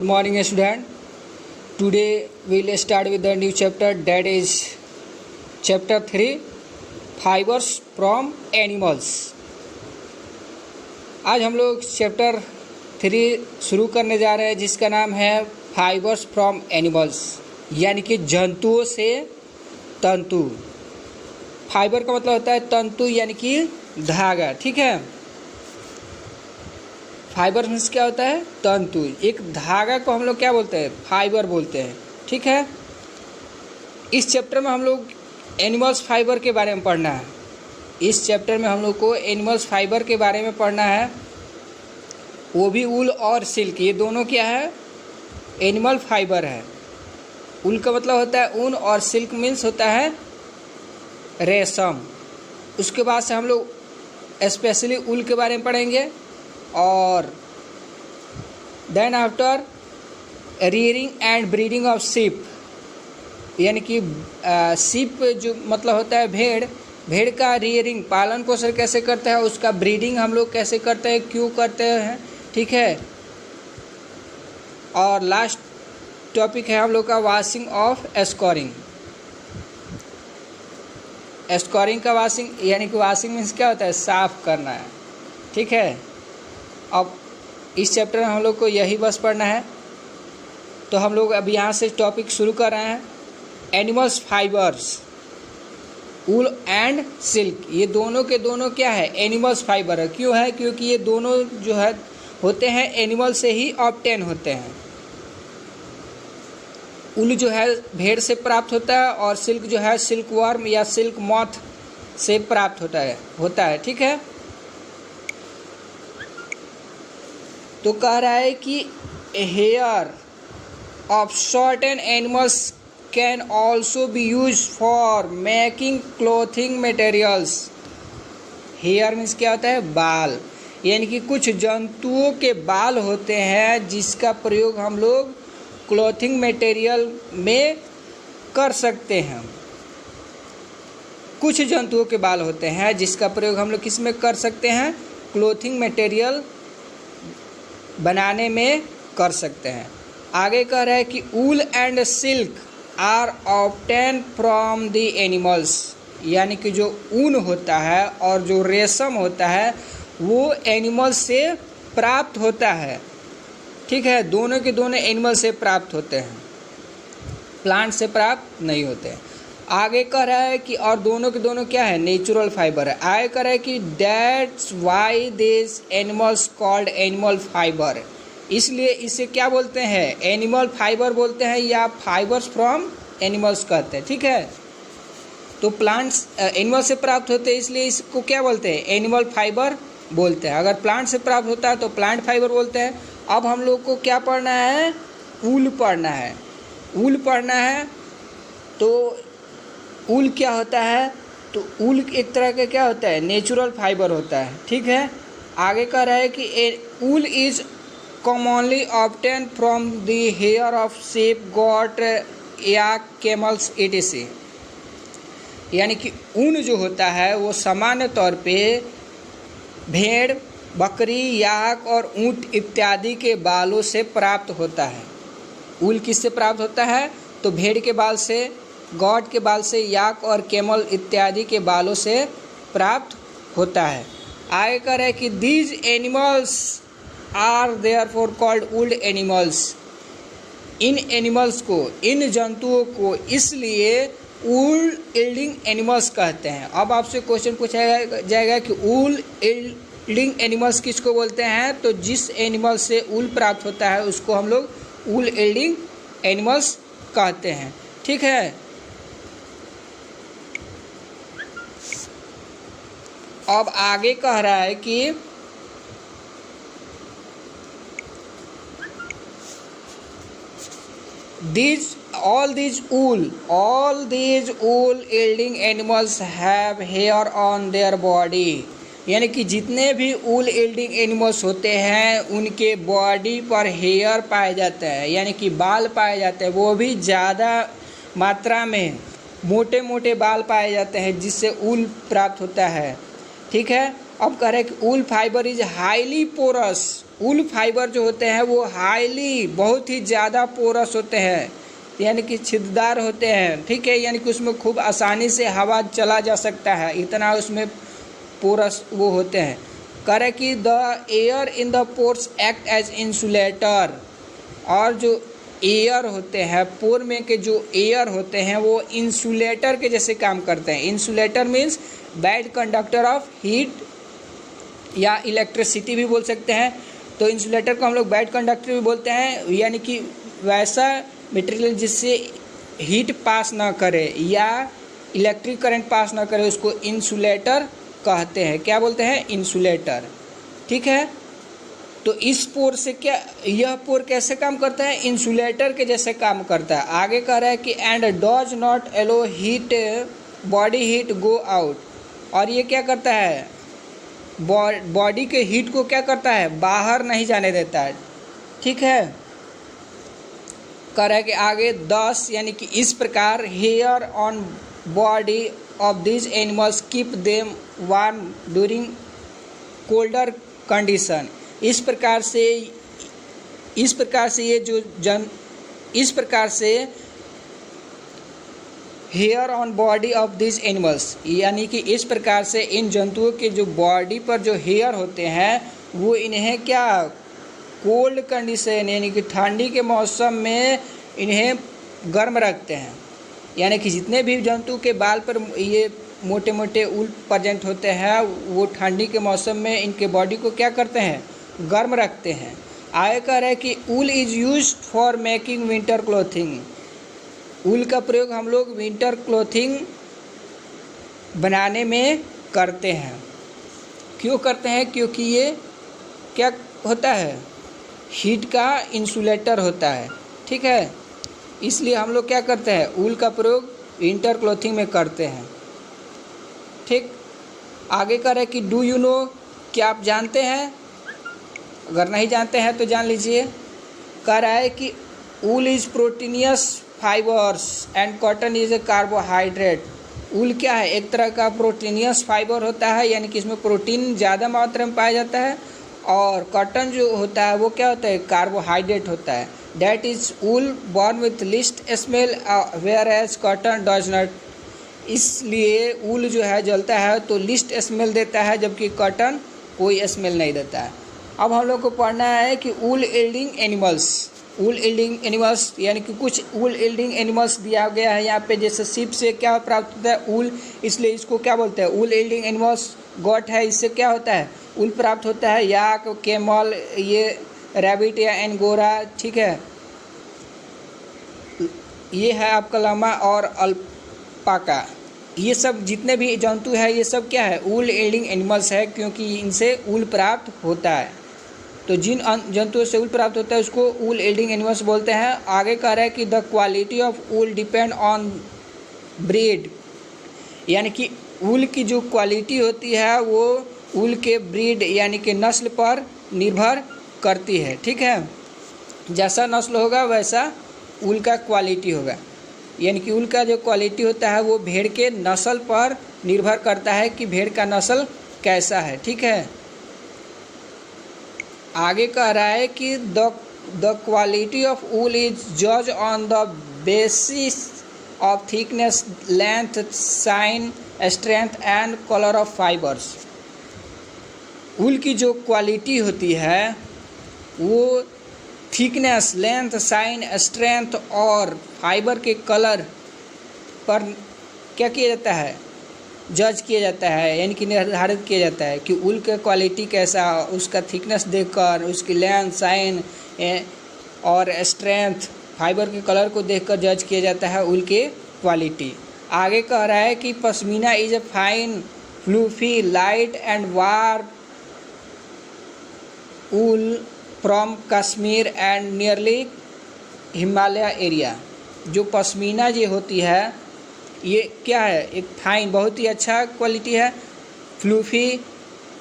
Good morning, student. Today we'll start with the new chapter, that is chapter 3, fibers from animals. आज हम लोग chapter 3 शुरू करने जा रहे हैं जिसका नाम है फाइबर्स फ्रॉम एनिमल्स, यानी कि जंतुओं से तंतु। फाइबर का मतलब होता है तंतु यानी कि धागा, ठीक है। फाइबर मीन्स क्या होता है? तंतु। एक धागा को हम लोग क्या बोलते हैं? फाइबर बोलते हैं, ठीक है। इस चैप्टर में हम लोग एनिमल्स फाइबर के बारे में पढ़ना है। इस चैप्टर में हम लोग को एनिमल्स फाइबर के बारे में पढ़ना है, वो भी ऊल और सिल्क। ये दोनों क्या है? एनिमल फाइबर है। ऊल का मतलब होता है ऊन और सिल्क मीन्स होता है रेशम। उसके बाद से हम लोग स्पेशली ऊल के बारे में पढ़ेंगे और then after rearing and breeding of sheep, यानी कि शीप जो मतलब होता है भेड़, भेड़ का रियरिंग पालन पोषण कैसे करते हैं, उसका ब्रीडिंग हम लोग कैसे करते हैं, क्यों करते हैं, ठीक है। और लास्ट टॉपिक है हम लोग का वॉशिंग ऑफ स्कोरिंग। स्कोरिंग का वॉशिंग, यानी कि वॉशिंग मीन्स क्या होता है? साफ करना है, ठीक है। अब इस चैप्टर में हम लोग को यही बस पढ़ना है, तो हम लोग अब यहाँ से टॉपिक शुरू कर रहे हैं। Animals fibres, wool and silk, ये दोनों के दोनों क्या है? एनिमल्स फाइबर है। क्यों है? क्योंकि ये दोनों जो है होते हैं एनिमल से ही ऑब्टेन होते हैं। ऊल जो है भेड़ से प्राप्त होता है और सिल्क जो है सिल्क वर्म या सिल्क मॉथ से प्राप्त होता है, ठीक है। तो कह रहा है कि hair of certain animals can also be use for making clothing materials. Hair means क्या होता है? बाल, यानी कि कुछ जंतुओं के बाल होते हैं जिसका प्रयोग हम लोग क्लोथिंग मटेरियल में कर सकते हैं। कुछ जंतुओं के बाल होते हैं जिसका प्रयोग हम लोग किस में कर सकते हैं? क्लोथिंग मटेरियल बनाने में कर सकते हैं। आगे कह रहा है कि wool and silk are obtain from the animals, यानी कि जो ऊन होता है और जो रेशम होता है वो एनिमल से प्राप्त होता है, ठीक है। दोनों के दोनों एनिमल से प्राप्त होते हैं, प्लांट से प्राप्त नहीं होते हैं। आगे कह रहा है कि और दोनों के दोनों क्या है? नेचुरल फाइबर है। आगे कह रहा है कि that's why this animals called animal fibre, इसलिए इसे क्या बोलते हैं? एनिमल फाइबर बोलते हैं या फाइबर्स फ्रॉम एनिमल्स कहते हैं, ठीक है। तो प्लांट्स एनिमल से प्राप्त होते हैं इसलिए इसको क्या बोलते हैं? एनिमल फाइबर बोलते हैं। अगर प्लांट से प्राप्त होता है तो प्लांट फाइबर बोलते हैं। अब हम लोग को क्या पढ़ना है? ऊल पढ़ना है। ऊल पढ़ना है तो ऊल क्या होता है? तो ऊल एक तरह का क्या होता है? नेचुरल फाइबर होता है, ठीक है। आगे कह रहा है कि wool is commonly obtain from the hair of sheep, goat या कैमल्स etc, यानी कि ऊन जो होता है वो सामान्य तौर पे भेड़, बकरी, याक और ऊँट इत्यादि के बालों से प्राप्त होता है। ऊल किससे प्राप्त होता है? तो भेड़ के बाल से, गॉट के बाल से, याक और कैमल इत्यादि के बालों से प्राप्त होता है। आगे कह रहा है कि these animals are therefore called wooled animals, इन एनिमल्स को, इन जंतुओं को इसलिए वूल यील्डिंग एनिमल्स कहते हैं। अब आपसे क्वेश्चन पूछा जाएगा कि वूल यील्डिंग एनिमल्स किसको बोलते हैं? तो जिस एनिमल से ऊल प्राप्त होता है उसको हम लोग वूल यील्डिंग एनिमल्स कहते हैं, ठीक है। अब आगे कह रहा है कि all these wool yielding animals have hair on their body, यानी कि जितने भी ऊल यील्डिंग एनिमल्स होते हैं उनके बॉडी पर हेयर पाए जाते हैं, यानी कि बाल पाए जाते हैं। वो भी ज़्यादा मात्रा में मोटे मोटे बाल पाए जाते हैं जिससे ऊल प्राप्त होता है, ठीक है। अब कह रहे हैं कि wool fibre is highly porous wool fibre जो होते हैं वो हाईली बहुत ही ज़्यादा पोरस होते हैं, यानी कि छिद्रदार होते हैं, ठीक है, यानी कि उसमें खूब आसानी से हवा चला जा सकता है, इतना उसमें पोरस वो होते हैं। कह रहे कि the air in the pores act as insulator, और जो एयर होते हैं पोर में के जो एयर होते हैं वो इंसुलेटर के जैसे काम करते हैं। Insulator means bad conductor of heat या इलेक्ट्रिसिटी भी बोल सकते हैं। तो इंसुलेटर को हम लोग बैड कंडक्टर भी बोलते हैं, यानी कि वैसा मटेरियल जिससे हीट पास ना करे या इलेक्ट्रिक करंट पास ना करे उसको इंसुलेटर कहते हैं। क्या बोलते हैं? इंसुलेटर, ठीक है। तो इस पोर से क्या, यह पोर कैसे काम करता है? इंसुलेटर के जैसे काम करता है। आगे कह रहा है कि and does not yellow heat body heat go out, और ये क्या करता है? बॉडी के हीट को क्या करता है? बाहर नहीं जाने देता है, ठीक है। कह रहा है कि आगे 10 यानी कि इस प्रकार hair on body of this animals keep them warm during colder condition. इस प्रकार से ये जो इस प्रकार से hair on body of this animals, यानी कि इस प्रकार से इन जंतुओं के जो बॉडी पर जो हेयर होते हैं वो इन्हें क्या, कोल्ड कंडीशन यानी कि ठंडी के मौसम में इन्हें गर्म रखते हैं। यानी कि जितने भी जंतु के बाल पर ये मोटे मोटे ऊल प्रेजेंट होते हैं वो ठंडी के मौसम में इनके बॉडी को क्या करते हैं? गर्म रखते हैं। आगे कह रहा है कि wool is used for making winter clothing. Wool का प्रयोग हम लोग विंटर क्लोथिंग बनाने में करते हैं। क्यों करते हैं? क्योंकि ये क्या होता है? हीट का इंसुलेटर होता है, ठीक है। इसलिए हम लोग क्या करते हैं? ऊल का प्रयोग विंटर क्लोथिंग में करते हैं, ठीक। आगे कह रहे हैं कि डू यू नो, क्या आप जानते हैं? अगर नहीं जानते हैं तो जान लीजिए। कह रहा है कि wool is proteinous fibres and cotton is a carbohydrate. Wool क्या है? एक तरह का प्रोटीनियस फाइबर होता है, यानी कि इसमें प्रोटीन ज़्यादा मात्रा में पाया जाता है, और कॉटन जो होता है वो क्या होता है? कार्बोहाइड्रेट होता है। That is wool burn with least smell whereas cotton does not. इसलिए ऊल जो है जलता है तो लिस्ट स्मेल देता है, जबकि कॉटन कोई स्मेल नहीं देता है। अब हम लोग को पढ़ना है कि ऊल यील्डिंग एनिमल्स। ऊल यील्डिंग एनिमल्स यानी कि कुछ ऊल यील्डिंग एनिमल्स दिया गया है यहाँ पे। जैसे शिप से क्या प्राप्त होता है? ऊल, इसलिए इसको क्या बोलते हैं? ऊल यील्डिंग एनिमल्स। गोट है, इससे क्या होता है? ऊल प्राप्त होता है। याक, कैमल, ये रैबिट या एंगोरा, ठीक है। ये है आपका लामा और अल्पाका। ये सब जितने भी जंतु है ये सब क्या है? ऊल यील्डिंग एनिमल्स है, क्योंकि इनसे ऊल प्राप्त होता है। तो जिन जंतुओं से ऊल प्राप्त होता है उसको ऊल यील्डिंग एनिमल्स बोलते हैं। आगे कह रहा है कि the quality of wool depend on breed, यानी कि ऊल की जो क्वालिटी होती है वो ऊल के ब्रीड यानी कि नस्ल पर निर्भर करती है, ठीक है। जैसा नस्ल होगा वैसा ऊल का क्वालिटी होगा, यानी कि ऊल का जो क्वालिटी होता है वो भेड़ के नस्ल पर निर्भर करता है कि भेड़ का नस्ल कैसा है, ठीक है। आगे कह रहा है कि the quality of wool is जज on the basis of thickness, length, shine, strength and colour of fibres. Wool की जो क्वालिटी होती है वो थिकनेस, लेंथ, साइन, स्ट्रेंथ और फाइबर के कलर पर क्या किया जाता है? जज किया जाता है, यानी कि निर्धारित किया जाता है कि ऊल का क्वालिटी कैसा, उसका थिकनेस देखकर, उसकी लेंथ, साइन और स्ट्रेंथ, फाइबर के कलर को देखकर जज किया जाता है ऊल की क्वालिटी। आगे कह रहा है कि pashmina is a fine fluffy light and warm wool from Kashmir and nearly Himalaya area. जो पश्मीना ये होती है ये क्या है? एक फाइन, बहुत ही अच्छा क्वालिटी है, फ्लूफी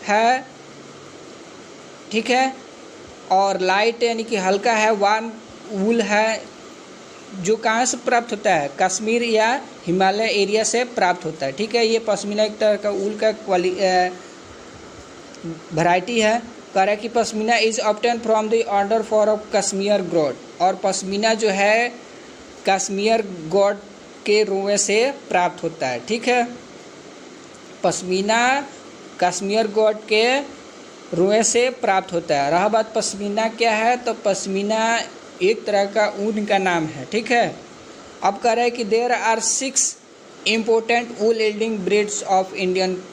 है, ठीक है, और लाइट यानी कि हल्का है, वार्म वूल है। जो कहाँ से प्राप्त होता है? कश्मीर या हिमालय एरिया से प्राप्त होता है, ठीक है। ये पश्मीना एक तरह का ऊल का वैरायटी है, कह रहा है कि pashmina is obtain from the order for of Kashmir goat, और पश्मीना जो है कश्मीर गोट के रोए से प्राप्त होता है। ठीक है, पश्मीना कश्मीर गोट के रोए से प्राप्त होता है। रहा बात पश्मीना क्या है, तो पश्मीना एक तरह का ऊन का नाम है। ठीक है, अब कह रहा है कि there are 6 important wool yielding breeds of Indian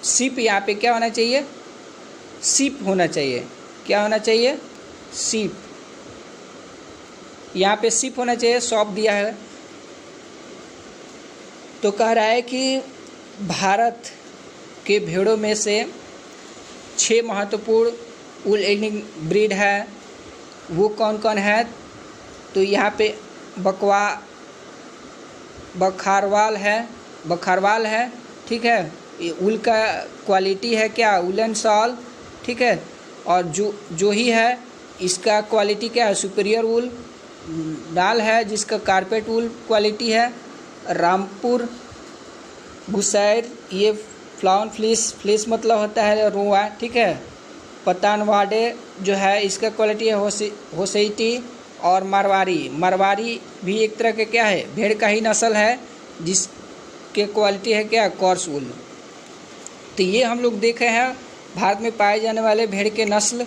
sheep. यहाँ पे क्या होना चाहिए, शिप होना चाहिए। क्या होना चाहिए, शिप। यहाँ पे शिप होना चाहिए, शॉप दिया है। तो कह रहा है कि भारत के भेड़ों में से 6 महत्वपूर्ण वूल यील्डिंग ब्रीड है। वो कौन कौन है, तो यहाँ पे बखारवाल है। ठीक है, ये ऊल का क्वालिटी है क्या, वुलन शॉल। ठीक है, और जो ही है इसका क्वालिटी क्या है, सुपीरियर वूल। डाल है जिसका कारपेट वूल क्वालिटी है। रामपुर बुसैर ये फ्लाउन फ्लीस मतलब होता है रुआ। ठीक है, पतानवाड़े जो है इसका क्वालिटी है होसेटी। और मारवाड़ी भी एक तरह के क्या है, भेड़ का ही नस्ल है जिसके क्वालिटी है क्या, कॉर्स वूल। तो ये हम लोग देखे हैं भारत में पाए जाने वाले भेड़ के नस्ल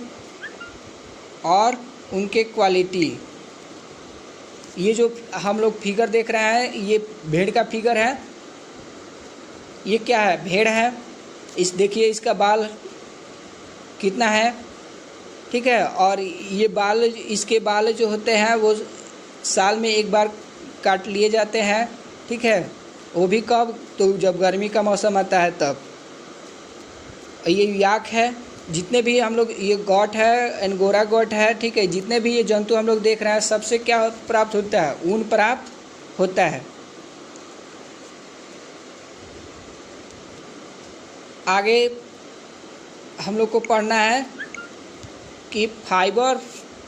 और उनके क्वालिटी। ये जो हम लोग फिगर देख रहे हैं ये भेड़ का फिगर है। ये क्या है, भेड़ है। इस देखिए इसका बाल कितना है। ठीक है, और ये बाल, इसके बाल जो होते हैं वो साल में एक बार काट लिए जाते हैं। ठीक है, वो भी कब, तो जब गर्मी का मौसम आता है तब। ये याक है। जितने भी हम लोग, ये गॉट है, एंगोरा गॉट है। ठीक है, जितने भी ये जंतु हम लोग देख रहे हैं सबसे क्या प्राप्त होता है, ऊन प्राप्त होता है। आगे हम लोग को पढ़ना है कि फाइबर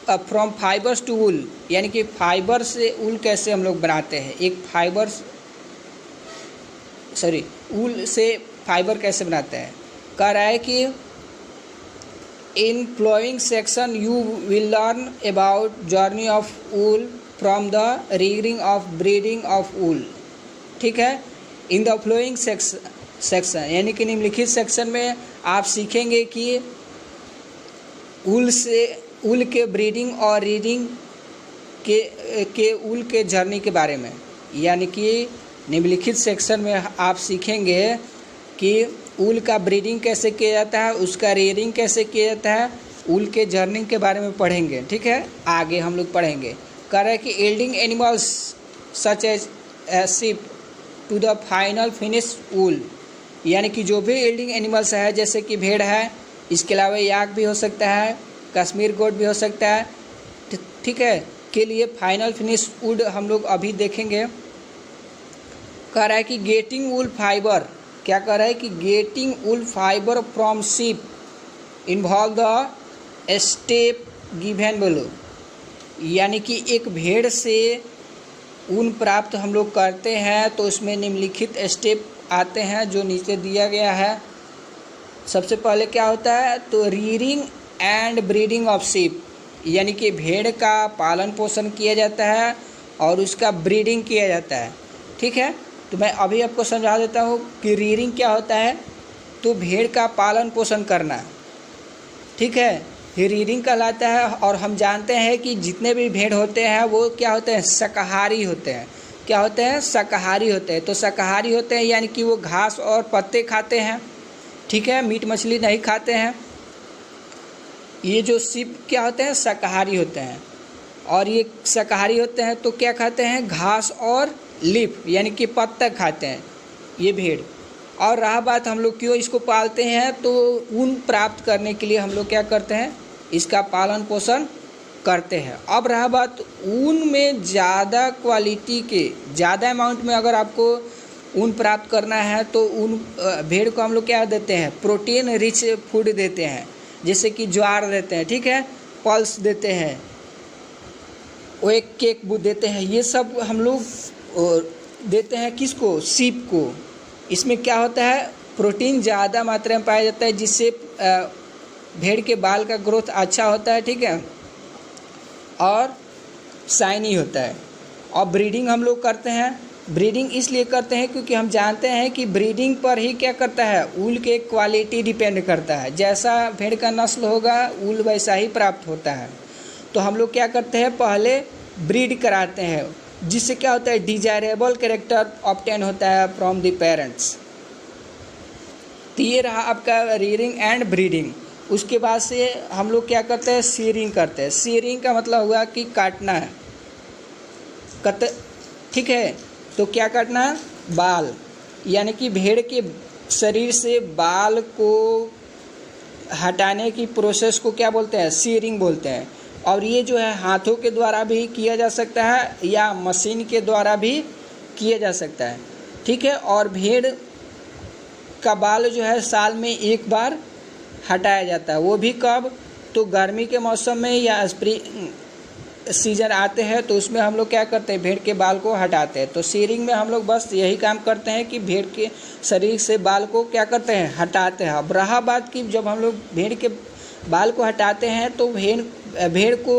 फ्रॉम फाइबर्स टू वूल, यानी कि फाइबर से वूल कैसे हम लोग बनाते हैं। वूल से फाइबर कैसे बनाते हैं। कह रहा है कि in flowing section you will learn about journey of wool from the rearing of breeding of wool. ठीक है, इन द फ्लोइंग सेक्शन यानी कि निम्नलिखित सेक्शन में आप सीखेंगे कि ऊल के ब्रीडिंग और रीडिंग के ऊल के जर्नी के बारे में। यानी कि निम्नलिखित सेक्शन में आप सीखेंगे कि ऊल का ब्रीडिंग कैसे किया जाता है, उसका रीडिंग कैसे किया जाता है, ऊल के जर्नी के बारे में पढ़ेंगे। ठीक है, आगे हम लोग पढ़ेंगे। कह रहे हैं कि yielding animals such as sheep to the final finish wool, यानी कि जो भी यील्डिंग एनिमल्स है जैसे कि भेड़ है, इसके अलावा याक भी हो सकता है, कश्मीर गोट भी हो सकता है। ठीक है, के लिए फाइनल फिनिश वुड हम लोग अभी देखेंगे। कह रहा है कि गेटिंग वूल फाइबर, क्या कह रहा है कि getting wool fibre from ship involve the step given below, यानी कि एक भेड़ से ऊन प्राप्त हम लोग करते हैं तो उसमें निम्नलिखित स्टेप आते हैं जो नीचे दिया गया है। सबसे पहले क्या होता है, तो रीयरिंग एंड ब्रीडिंग ऑफ शिप, यानी कि भेड़ का पालन पोषण किया जाता है और उसका ब्रीडिंग किया जाता है। ठीक है, तो मैं अभी आपको समझा देता हूँ कि रीयरिंग क्या होता है। तो भेड़ का पालन पोषण करना। ठीक है, ये रीयरिंग कहलाता है। और हम जानते हैं कि जितने भी भेड़ होते हैं वो क्या होते हैं, शाकाहारी होते हैं। क्या होते हैं, शाकाहारी होते हैं। तो शाकाहारी होते हैं यानी कि वो घास और पत्ते खाते हैं। ठीक है, मीट मछली नहीं खाते हैं। ये जो शिप क्या होते हैं, शाकाहारी होते हैं। और ये शाकाहारी होते हैं तो क्या खाते हैं, घास और लीफ यानी कि पत्ता खाते हैं ये भेड़। और रहा बात हम लोग क्यों इसको पालते हैं, तो ऊन प्राप्त करने के लिए हम लोग क्या करते हैं, इसका पालन पोषण करते हैं। अब रहा बात ऊन में ज़्यादा क्वालिटी के, ज़्यादा अमाउंट में अगर आपको ऊन प्राप्त करना है तो ऊन भेड़ को हम लोग क्या देते हैं, प्रोटीन रिच फूड देते हैं। जैसे कि ज्वार देते हैं, ठीक है, पल्स देते हैं, वो एक केक देते हैं। ये सब हम लोग देते हैं किसको, शीप को। इसमें क्या होता है, प्रोटीन ज़्यादा मात्रा में पाया जाता है जिससे भेड़ के बाल का ग्रोथ अच्छा होता है, ठीक है, और शाइनी होता है। और ब्रीडिंग हम लोग करते हैं, ब्रीडिंग इसलिए करते हैं क्योंकि हम जानते हैं कि ब्रीडिंग पर ही क्या करता है, ऊल के क्वालिटी डिपेंड करता है। जैसा भेड़ का नस्ल होगा ऊल वैसा ही प्राप्त होता है। तो हम लोग क्या करते हैं, पहले ब्रीड कराते हैं, जिससे क्या होता है, डिजायरेबल कैरेक्टर ऑब्टेन होता है फ्रॉम द पेरेंट्स। तो ये रहा आपका रियरिंग एंड ब्रीडिंग। उसके बाद से हम लोग क्या करते हैं, सीरिंग करते हैं। सीरिंग का मतलब हुआ कि काटना है, ठीक है। तो क्या काटना, बाल, यानी कि भेड़ के शरीर से बाल को हटाने की प्रोसेस को क्या बोलते हैं, सीरिंग बोलते हैं। और ये जो है हाथों के द्वारा भी किया जा सकता है या मशीन के द्वारा भी किया जा सकता है, ठीक है। और भेड़ का बाल जो है साल में एक बार हटाया जाता है, वो भी कब, तो गर्मी के मौसम में या स्प्रिंग सीजन आते हैं तो उसमें हम लोग क्या करते हैं, भेड़ के बाल को हटाते हैं। तो सीरिंग में हम लोग बस यही काम करते हैं कि भेड़ के शरीर से बाल को क्या करते हैं, हटाते हैं। अब रहा बात कि जब हम लोग भेड़ के बाल को हटाते हैं तो भेड़ को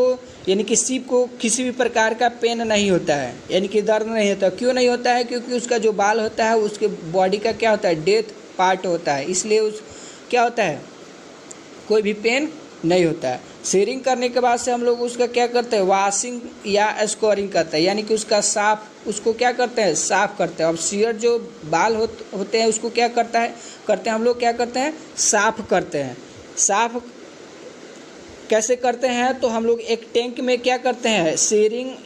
यानी कि सीप को किसी भी प्रकार का पेन नहीं होता है, यानी कि दर्द नहीं होता। क्यों नहीं होता है, क्योंकि उसका जो बाल होता है उसके बॉडी का क्या होता है, डेथ पार्ट होता है, इसलिए उस क्या होता है, कोई भी पेन नहीं होता है। सीरिंग करने के बाद से हम लोग उसका क्या करते हैं, वॉशिंग या स्कोरिंग करते हैं, यानी कि उसको क्या करते हैं, साफ़ करते हैं। अब सीयर जो बाल होते हैं उसको क्या करते हैं हम लोग क्या करते हैं, साफ़ करते हैं। साफ़ कैसे करते हैं, तो हम लोग एक टैंक में क्या करते हैं,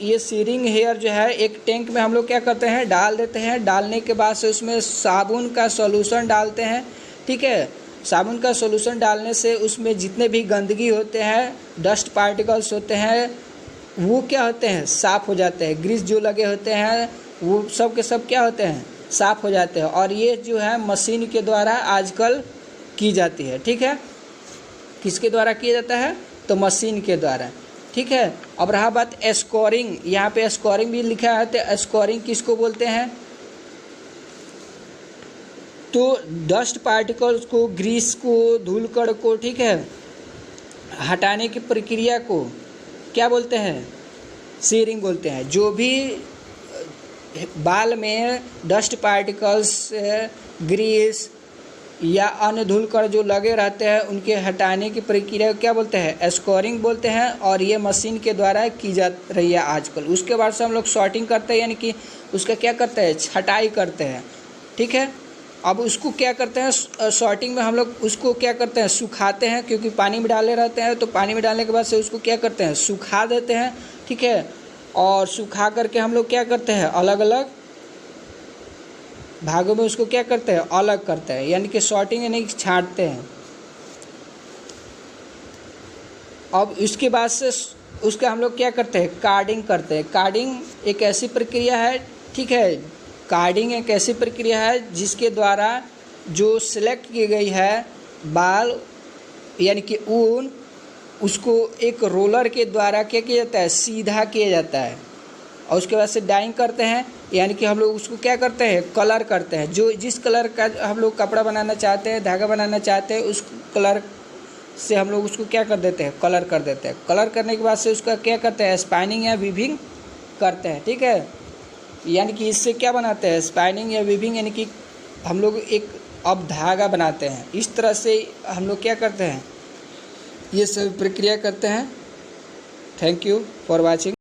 ये सीरिंग हेयर जो है एक टैंक में हम लोग क्या करते हैं, डाल देते हैं। डालने के बाद से उसमें साबुन का सॉल्यूशन डालते हैं, ठीक है। साबुन का सॉल्यूशन डालने से उसमें जितने भी गंदगी होते हैं, डस्ट पार्टिकल्स होते हैं, वो क्या होते हैं, साफ़ हो जाते हैं। ग्रीस जो लगे होते हैं वो सब के सब क्या होते हैं, साफ़ हो जाते हैं। और ये जो है मशीन के द्वारा आजकल की जाती है, ठीक है। किसके द्वारा किया जाता है, तो मशीन के द्वारा, ठीक है। अब रहा बात स्कोरिंग, यहाँ पे स्कोरिंग भी लिखा है। तो स्कोरिंग किसको बोलते हैं, तो डस्ट पार्टिकल्स को, ग्रीस को, धूल कण को, ठीक है, हटाने की प्रक्रिया को क्या बोलते हैं, सीरिंग बोलते हैं। जो भी बाल में डस्ट पार्टिकल्स, ग्रीस या अन्य धूल कण जो लगे रहते हैं उनके हटाने की प्रक्रिया क्या बोलते हैं, स्कोरिंग बोलते हैं। और ये मशीन के द्वारा की जा रही है आजकल। उसके बाद से हम लोग सॉर्टिंग करते हैं, यानी कि उसका क्या करते हैं, छटाई करते हैं, ठीक है। अब उसको क्या करते हैं, सॉर्टिंग में हम लोग उसको क्या करते हैं, सुखाते हैं, क्योंकि पानी में डाले रहते हैं। तो पानी में डालने के बाद से उसको क्या करते हैं, सुखा देते हैं, ठीक है। और सुखा करके हम लोग क्या करते हैं, अलग अलग भागों में उसको क्या करते हैं, अलग करते हैं, यानी कि सॉर्टिंग यानी कि छांटते हैं। अब इसके बाद से उसका हम लोग क्या करते हैं, कार्डिंग करते हैं। कार्डिंग एक ऐसी प्रक्रिया है, ठीक है। कार्डिंग एक ऐसी प्रक्रिया है जिसके द्वारा जो सिलेक्ट की गई है बाल यानी कि ऊन, उसको एक रोलर के द्वारा क्या किया जाता है, सीधा किया जाता है। और उसके बाद से डाइंग करते हैं, यानी कि हम लोग उसको क्या करते हैं, कलर करते हैं। जो जिस कलर का हम लोग कपड़ा बनाना चाहते हैं, धागा बनाना चाहते हैं, उस कलर से हम लोग उसको क्या कर देते हैं, कलर कर देते हैं। कलर करने के बाद से उसका क्या करते हैं, स्पाइनिंग या वीविंग करते हैं, ठीक है। यानी कि इससे क्या बनाते हैं, स्पाइनिंग या वीविंग, यानी कि हम लोग एक अब धागा बनाते हैं। इस तरह से हम लोग क्या करते हैं, ये सब प्रक्रिया करते हैं। Thank you for watching.